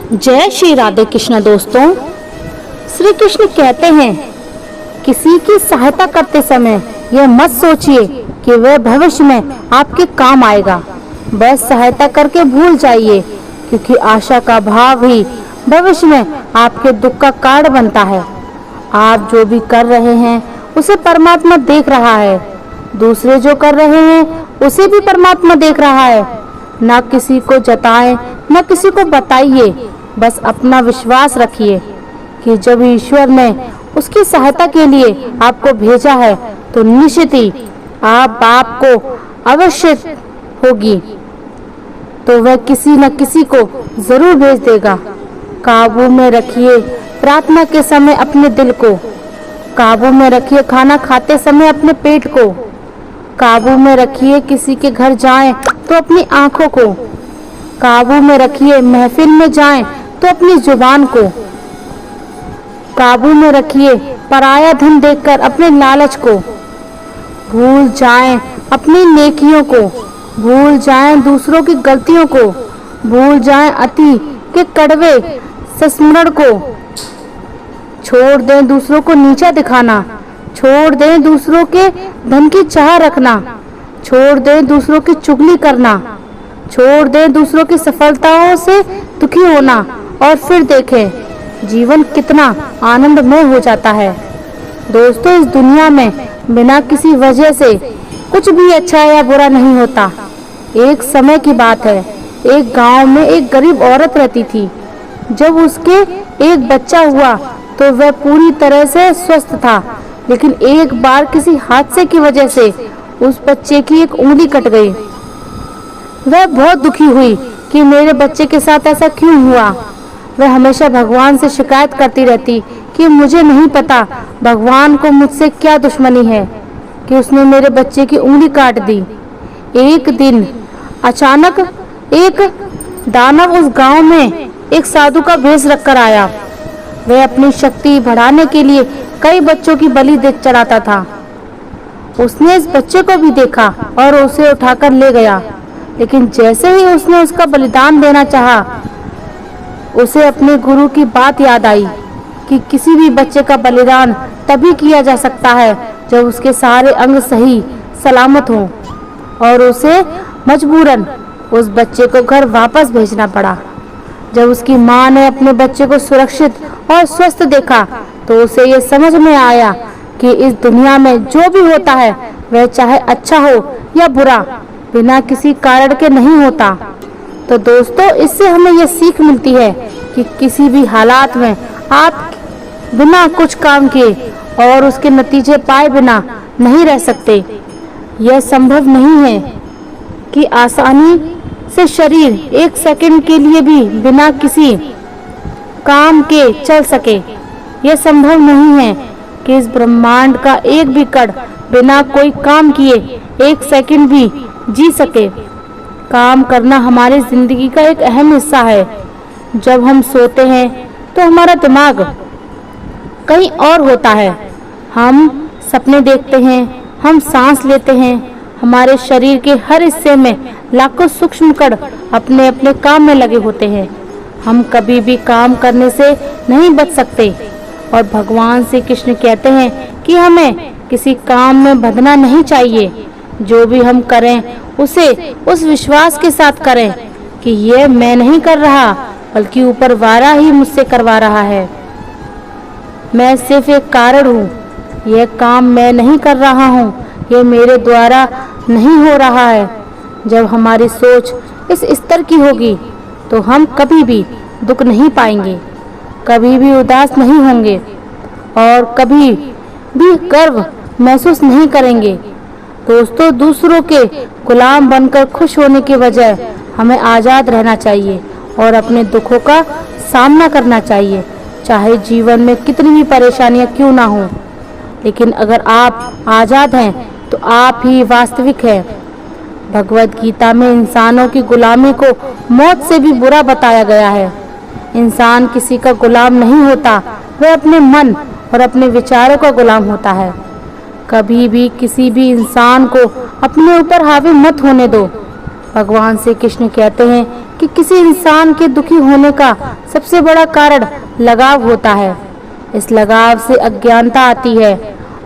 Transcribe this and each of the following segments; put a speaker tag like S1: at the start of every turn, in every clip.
S1: जय श्री राधे कृष्ण। दोस्तों, श्री कृष्ण कहते हैं, किसी की सहायता करते समय यह मत सोचिए कि वह भविष्य में आपके काम आएगा। बस सहायता करके भूल जाइए, क्योंकि आशा का भाव ही भविष्य में आपके दुख का कारण बनता है। आप जो भी कर रहे हैं उसे परमात्मा देख रहा है। दूसरे जो कर रहे हैं उसे भी परमात्मा देख रहा है। न किसी को जताएं, न किसी को बताइए। बस अपना विश्वास रखिए कि जब ईश्वर ने उसकी सहायता के लिए आपको भेजा है तो निश्चित ही आपको अवश्य होगी, तो वह किसी न किसी को जरूर भेज देगा। काबू में रखिए प्रार्थना के समय अपने दिल को। काबू में रखिए खाना खाते समय अपने पेट को। काबू में रखिए किसी के घर जाएं तो अपनी आंखों को। काबू में रखिए महफिल में जाएं तो अपनी जुबान को। काबू में रखिए पराया धन देखकर अपने लालच को। भूल जाएं अपनी नेकियों को, भूल जाएं दूसरों की गलतियों को, भूल जाएं अति के कड़वे संस्मरण को। छोड़ दें दूसरों को नीचा दिखाना, छोड़ दें दूसरों के धन की चाह रखना, छोड़ दें दूसरों की चुगली करना, छोड़ दें दूसरों की सफलताओं से दुखी होना, और फिर देखें जीवन कितना आनंदमय हो जाता है। दोस्तों, इस दुनिया में बिना किसी वजह से कुछ भी अच्छा या बुरा नहीं होता। एक समय की बात है, एक गांव में एक गरीब औरत रहती थी। जब उसके एक बच्चा हुआ तो वह पूरी तरह से स्वस्थ था, लेकिन एक बार किसी हादसे की वजह से उस बच्चे की एक उंगली कट गई। वह बहुत दुखी हुई कि मेरे बच्चे के साथ ऐसा क्यों हुआ। वह हमेशा भगवान से शिकायत करती रहती कि मुझे नहीं पता भगवान को मुझसे क्या दुश्मनी है कि उसने मेरे बच्चे की उंगली काट दी। एक दिन अचानक एक दानव उस गांव में एक साधु का भेष रखकर आया। वह अपनी शक्ति बढ़ाने के लिए कई बच्चों की बलि दे चढ़ाता था। उसने इस बच्चे को भी देखा और उसे उठाकर ले गया, लेकिन जैसे ही उसने उसका बलिदान देना चाहा, उसे अपने गुरु की बात याद आई कि किसी भी बच्चे का बलिदान तभी किया जा सकता है जब उसके सारे अंग सही सलामत हों, और उसे मजबूरन उस बच्चे को घर वापस भेजना पड़ा। जब उसकी माँ ने अपने बच्चे को सुरक्षित और स्वस्थ देखा तो उसे ये समझ में आया कि इस दुनिया में जो भी होता है वह चाहे अच्छा हो या बुरा, बिना किसी कारण के नहीं होता। तो दोस्तों, इससे हमें यह सीख मिलती है कि किसी भी हालात में आप बिना कुछ काम किए और उसके नतीजे पाए बिना नहीं रह सकते। यह संभव नहीं है कि आसानी से शरीर एक सेकंड के लिए भी बिना किसी काम के चल सके। यह संभव नहीं है कि इस ब्रह्मांड का एक भी कण बिना कोई काम किए एक सेकंड भी जी सके। काम करना हमारी जिंदगी का एक अहम हिस्सा है। जब हम सोते हैं तो हमारा दिमाग कहीं और होता है। हम सपने देखते हैं, हम सांस लेते हैं। हमारे शरीर के हर हिस्से में लाखों सूक्ष्म कण अपने अपने काम में लगे होते हैं। हम कभी भी काम करने से नहीं बच सकते, और भगवान श्री कृष्ण कहते हैं कि हमें किसी काम में बंधना नहीं चाहिए। जो भी हम करें उसे उस विश्वास के साथ करें कि यह मैं नहीं कर रहा, बल्कि ऊपर वाला ही मुझसे करवा रहा है। मैं सिर्फ एक कारण हूँ। यह काम मैं नहीं कर रहा हूँ, यह मेरे द्वारा नहीं हो रहा है। जब हमारी सोच इस स्तर की होगी तो हम कभी भी दुख नहीं पाएंगे, कभी भी उदास नहीं होंगे, और कभी भी गर्व महसूस नहीं करेंगे। दोस्तों, दूसरों के गुलाम बनकर खुश होने के बजाय हमें आज़ाद रहना चाहिए और अपने दुखों का सामना करना चाहिए, चाहे जीवन में कितनी भी परेशानियां क्यों ना हो। लेकिन अगर आप आज़ाद हैं तो आप ही वास्तविक हैं। भगवद गीता में इंसानों की गुलामी को मौत से भी बुरा बताया गया है। इंसान किसी का गुलाम नहीं होता, वह अपने मन और अपने विचारों का गुलाम होता है। कभी भी किसी भी इंसान को अपने ऊपर हावी मत होने दो, भगवान श्री कृष्ण कहते हैं कि किसी इंसान के दुखी होने का सबसे बड़ा कारण लगाव होता है। इस लगाव से अज्ञानता आती है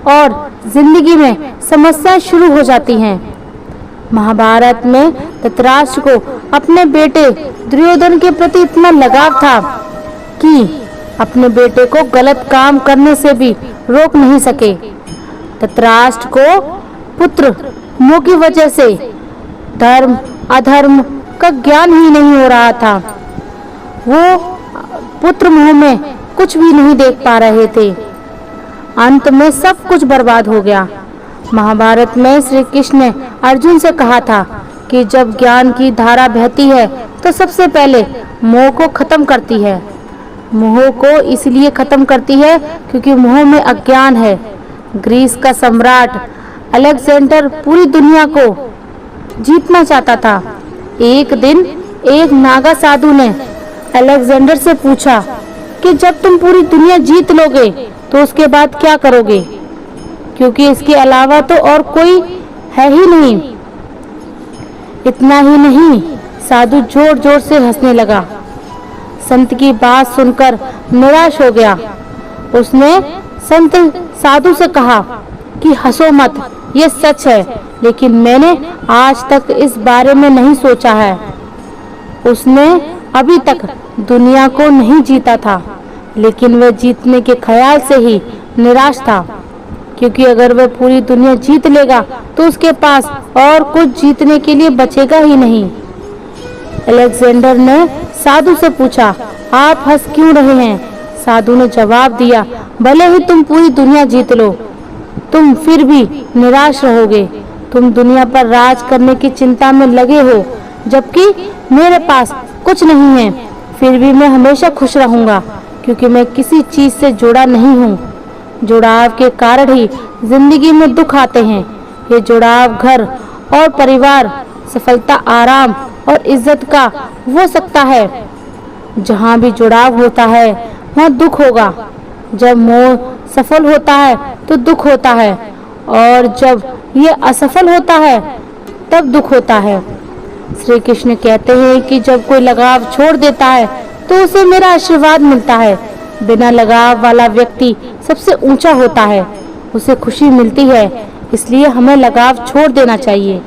S1: और जिंदगी में समस्याएं शुरू हो जाती हैं। महाभारत में धृतराष्ट्र को अपने बेटे दुर्योधन के प्रति इतना लगाव था कि अपने बेटे को गलत काम करने से भी रोक नहीं सके। धृतराष्ट्र को पुत्र मोह की वजह से धर्म अधर्म का ज्ञान ही नहीं हो रहा था। वो पुत्र मोह में कुछ भी नहीं देख पा रहे थे। अंत में सब कुछ बर्बाद हो गया। महाभारत में श्री कृष्ण ने अर्जुन से कहा था कि जब ज्ञान की धारा बहती है तो सबसे पहले मोह को खत्म करती है। मोह को इसलिए खत्म करती है क्योंकि मोह में अज्ञान है। ग्रीस का सम्राट अलेक्जेंडर पूरी दुनिया को जीतना चाहता था। एक दिन एक नागा साधु ने अलेक्जेंडर से पूछा कि जब तुम पूरी दुनिया जीत लोगे तो उसके बाद क्या करोगे, क्योंकि इसके अलावा तो और कोई है ही नहीं। इतना ही नहीं, साधु जोर जोर से हंसने लगा। संत की बात सुनकर निराश हो गया। उसने संत साधु से कहा कि हंसो मत, ये सच है, लेकिन मैंने आज तक इस बारे में नहीं सोचा है। उसने अभी तक दुनिया को नहीं जीता था, लेकिन वह जीतने के ख्याल से ही निराश था, क्योंकि अगर वह पूरी दुनिया जीत लेगा तो उसके पास और कुछ जीतने के लिए बचेगा ही नहीं। अलेक्जेंडर ने साधु से पूछा, आप हंस क्यों रहे हैं? साधु ने जवाब दिया, भले ही तुम पूरी दुनिया जीत लो, तुम फिर भी निराश रहोगे। तुम दुनिया पर राज करने की चिंता में लगे हो, जबकि मेरे पास कुछ नहीं है। फिर भी मैं हमेशा खुश रहूंगा, क्योंकि मैं किसी चीज से जुड़ा नहीं हूँ। जुड़ाव के कारण ही जिंदगी में दुख आते हैं। ये जुड़ाव घर और परिवार, सफलता, आराम और इज्जत का हो सकता है। जहाँ भी जुड़ाव होता है वहाँ दुख होगा। जब मोह सफल होता है तो दुख होता है, और जब ये असफल होता है तब दुख होता है। श्री कृष्ण कहते हैं कि जब कोई लगाव छोड़ देता है तो उसे मेरा आशीर्वाद मिलता है। बिना लगाव वाला व्यक्ति सबसे ऊंचा होता है, उसे खुशी मिलती है। इसलिए हमें लगाव छोड़ देना चाहिए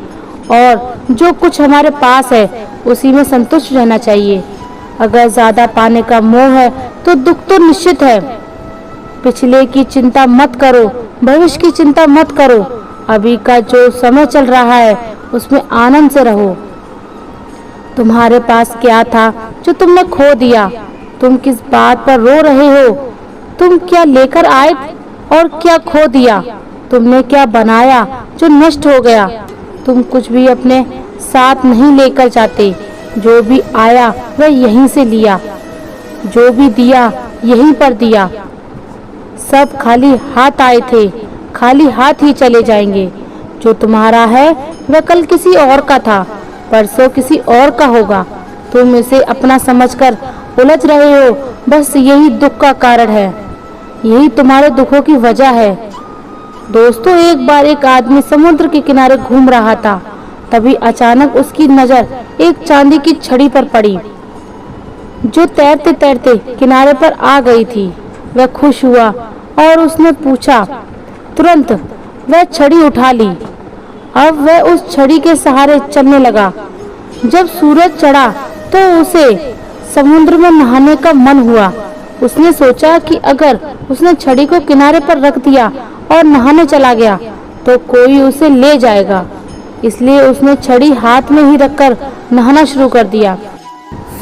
S1: और जो कुछ हमारे पास है उसी में संतुष्ट रहना चाहिए। अगर ज्यादा पाने का मोह है तो दुख तो निश्चित है। पिछले की चिंता मत करो, भविष्य की चिंता मत करो। अभी का जो समय चल रहा है उसमें आनंद से रहो। तुम्हारे पास क्या था जो तुमने खो दिया? तुम किस बात पर रो रहे हो? तुम क्या लेकर आए और क्या खो दिया? तुमने क्या बनाया जो नष्ट हो गया? तुम कुछ भी अपने साथ नहीं लेकर जाते। जो भी आया वह यहीं से लिया, जो भी दिया यहीं पर दिया। सब खाली हाथ आए थे, खाली हाथ ही चले जाएंगे। जो तुम्हारा है वह कल किसी और का था, परसों किसी और का होगा। तुम इसे अपना समझकर उलझ रहे हो, बस यही दुख का कारण है। यही तुम्हारे दुखों की वजह है। दोस्तों, एक बार एक आदमी समुद्र के किनारे घूम रहा था। तभी अचानक उसकी नजर एक चांदी की छड़ी पर पड़ी, जो तैरते तैरते किनारे पर आ गई थी। वह खुश हुआ और उसने पूछा। तुरंत वह छड़ी उठा ली। अब वह उस छड़ी के सहारे चलने लगा। जब सूरज चढ़ा तो उसे समुद्र में नहाने का मन हुआ। उसने सोचा कि अगर उसने छड़ी को किनारे पर रख दिया और नहाने चला गया तो कोई उसे ले जाएगा। इसलिए उसने छड़ी हाथ में ही रखकर नहाना शुरू कर दिया।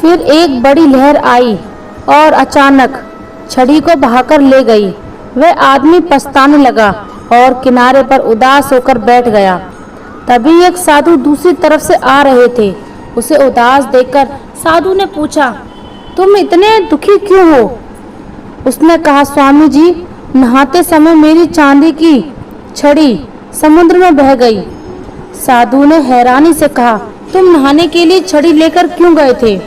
S1: फिर एक बड़ी लहर आई और अचानक छड़ी को बहाकर ले गई। वह आदमी पछताने लगा और किनारे पर उदास होकर बैठ गया। तभी एक साधु दूसरी तरफ से आ रहे थे। उसे उदास देखकर साधु ने पूछा, तुम इतने दुखी क्यों हो? उसने कहा, स्वामी जी, नहाते समय मेरी चांदी की छड़ी समुद्र में बह गई। साधु ने हैरानी से कहा, तुम नहाने के लिए छड़ी लेकर क्यों गए थे?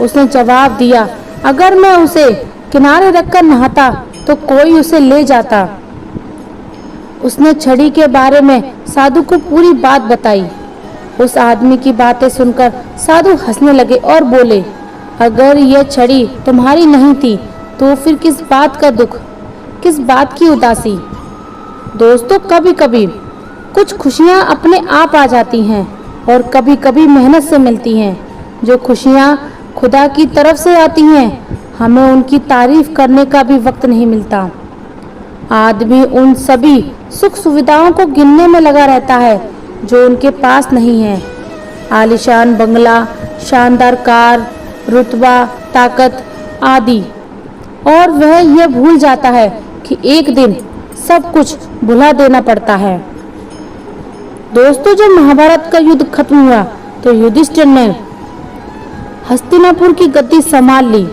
S1: उसने जवाब दिया, अगर मैं उसे किनारे रखकर नहाता तो कोई उसे ले जाता। उसने छड़ी के बारे में साधु को पूरी बात बताई। उस आदमी की बातें सुनकर साधु हंसने लगे और बोले, अगर यह छड़ी तुम्हारी नहीं थी तो फिर किस बात का दुख, किस बात की उदासी। दोस्तों, कभी कभी कुछ खुशियाँ अपने आप आ जाती हैं और कभी कभी मेहनत से मिलती हैं। जो खुशियाँ खुदा की तरफ से आती हैं, हमें उनकी तारीफ करने का भी वक्त नहीं मिलता। आदमी उन सभी सुख सुविधाओं को गिनने में लगा रहता है जो उनके पास नहीं है। आलीशान बंगला, शानदार कार, रुतबा, ताकत आदि, और वह यह भूल जाता है कि एक दिन सब कुछ भुला देना पड़ता है। दोस्तों, जब महाभारत का युद्ध खत्म हुआ तो युधिष्ठिर ने हस्तिनापुर की गद्दी संभाल ली।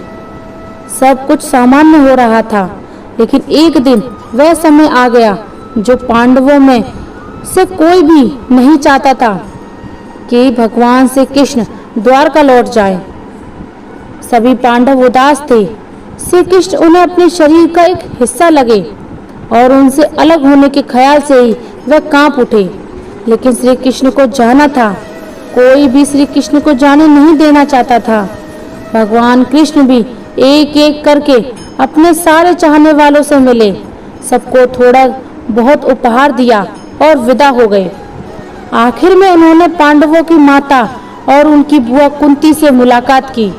S1: सब कुछ सामान्य हो रहा था, लेकिन एक दिन वह समय आ गया जो पांडवों में से कोई भी नहीं चाहता था कि भगवान श्री कृष्ण द्वारका लौट जाए। सभी पांडव उदास थे। श्री कृष्ण उन्हें अपने शरीर का एक हिस्सा लगे और उनसे अलग होने के ख्याल से ही वह कांप उठे। लेकिन श्री कृष्ण को जाना था, कोई भी श्री कृष्ण को जाने नहीं देना चाहता था। भगवान कृष्ण भी एक एक करके अपने सारे चाहने वालों से मिले, सबको थोड़ा बहुत उपहार दिया और विदा हो गए। आखिर में उन्होंने पांडवों की माता और उनकी बुआ कुंती से मुलाकात की।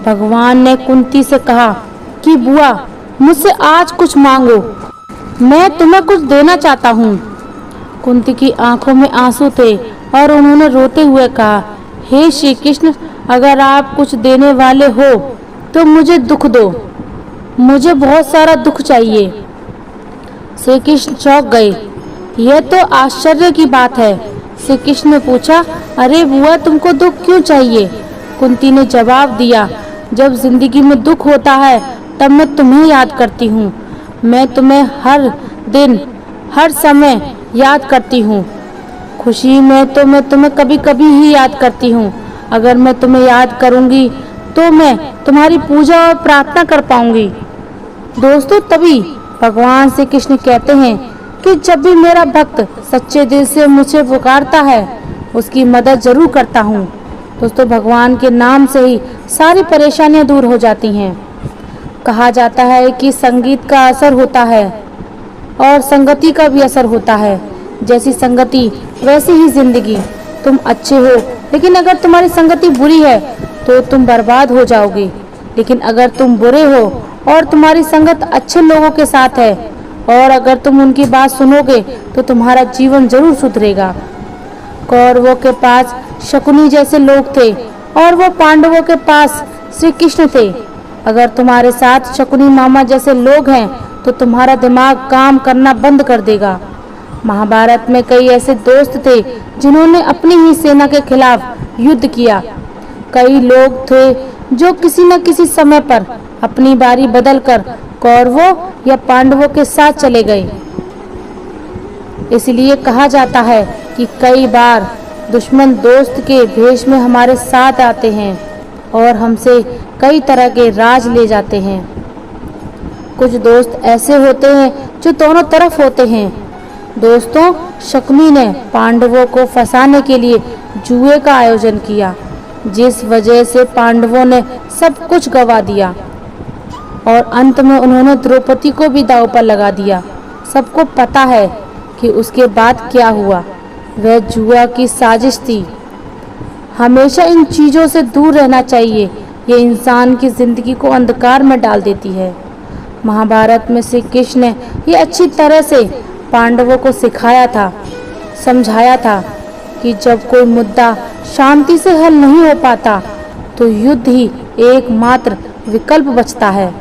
S1: भगवान ने कुंती से कहा कि बुआ, मुझसे आज कुछ मांगो, मैं तुम्हें कुछ देना चाहता हूँ। कुंती की आंखों में आंसू थे और उन्होंने रोते हुए कहा, हे श्री कृष्ण, अगर आप कुछ देने वाले हो तो मुझे दुख दो, मुझे बहुत सारा दुख चाहिए। श्री कृष्ण चौंक गए। यह तो आश्चर्य की बात है। श्री कृष्ण ने पूछा, अरे बुआ, तुमको दुख क्यों चाहिए? कुंती ने जवाब दिया, जब जिंदगी में दुख होता है तब मैं तुम्हें याद करती हूँ। मैं तुम्हें हर दिन हर समय याद करती हूँ। खुशी में तो मैं तुम्हें कभी कभी ही याद करती हूँ। अगर मैं तुम्हें याद करूँगी तो मैं तुम्हारी पूजा और प्रार्थना कर पाऊंगी। दोस्तों, तभी भगवान श्री कृष्ण कहते हैं कि जब भी मेरा भक्त सच्चे दिल से मुझे पुकारता है, उसकी मदद जरूर करता हूँ। दोस्तों, भगवान के नाम से ही सारी परेशानियाँ दूर हो जाती हैं। कहा जाता है कि संगीत का असर होता है और संगति का भी असर होता है। जैसी संगति वैसी ही जिंदगी। तुम अच्छे हो, लेकिन अगर तुम्हारी संगति बुरी है तो तुम बर्बाद हो जाओगे। लेकिन अगर तुम बुरे हो और तुम्हारी संगत अच्छे लोगों के साथ है और अगर तुम उनकी बात सुनोगे तो तुम्हारा जीवन जरूर सुधरेगा। कौरवों के पास शकुनी जैसे लोग थे और वो पांडवों के पास श्री कृष्ण थे। अगर तुम्हारे साथ शकुनी मामा जैसे लोग हैं तो तुम्हारा दिमाग काम करना बंद कर देगा। महाभारत में कई ऐसे दोस्त थे जिन्होंने अपनी ही सेना के खिलाफ युद्ध किया। कई लोग थे जो किसी न किसी समय पर अपनी बारी बदलकर कौरवों या पांडवों के साथ चले गए। इसलिए कहा जाता है कि कई बार दुश्मन दोस्त के भेष में हमारे साथ आते हैं और हमसे कई तरह के राज ले जाते हैं। कुछ दोस्त ऐसे होते हैं जो दोनों तरफ होते हैं। दोस्तों, शकुनी ने पांडवों को फंसाने के लिए जुए का आयोजन किया, जिस वजह से पांडवों ने सब कुछ गवा दिया और अंत में उन्होंने द्रौपदी को भी दांव पर लगा दिया। सबको पता है कि उसके बाद क्या हुआ। वह जुआ की साजिश थी। हमेशा इन चीज़ों से दूर रहना चाहिए। ये इंसान की जिंदगी को अंधकार में डाल देती है। महाभारत में श्री कृष्ण ने ये अच्छी तरह से पांडवों को सिखाया था, समझाया था कि जब कोई मुद्दा शांति से हल नहीं हो पाता तो युद्ध ही एकमात्र विकल्प बचता है।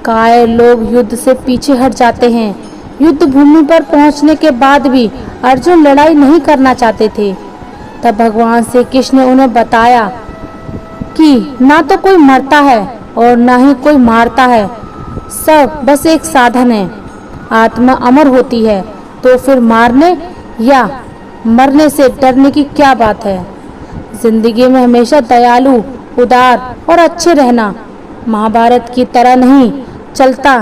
S1: कायर लोग युद्ध से पीछे हट जाते हैं। युद्ध भूमि पर पहुंचने के बाद भी अर्जुन लड़ाई नहीं करना चाहते थे। तब भगवान श्री कृष्ण ने उन्हें बताया कि ना तो कोई मरता है और ना ही कोई मारता है, सब बस एक साधन है। आत्मा अमर होती है तो फिर मारने या मरने से डरने की क्या बात है। जिंदगी में हमेशा दयालु, उदार और अच्छे रहना महाभारत की तरह नहीं चलता।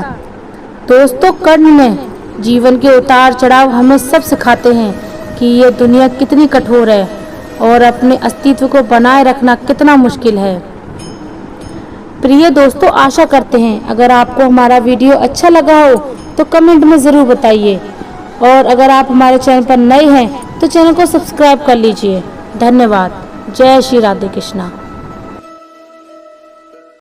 S1: दोस्तों, कर्ण ने जीवन के उतार चढ़ाव हमें सब सिखाते हैं कि ये दुनिया कितनी कठोर है। और अपने अस्तित्व को बनाए रखना कितना मुश्किल है। प्रिय दोस्तों, आशा करते हैं अगर आपको हमारा वीडियो अच्छा लगा हो तो कमेंट में ज़रूर बताइए, और अगर आप हमारे चैनल पर नए हैं तो चैनल को सब्सक्राइब कर लीजिए। धन्यवाद। जय श्री राधे कृष्णा।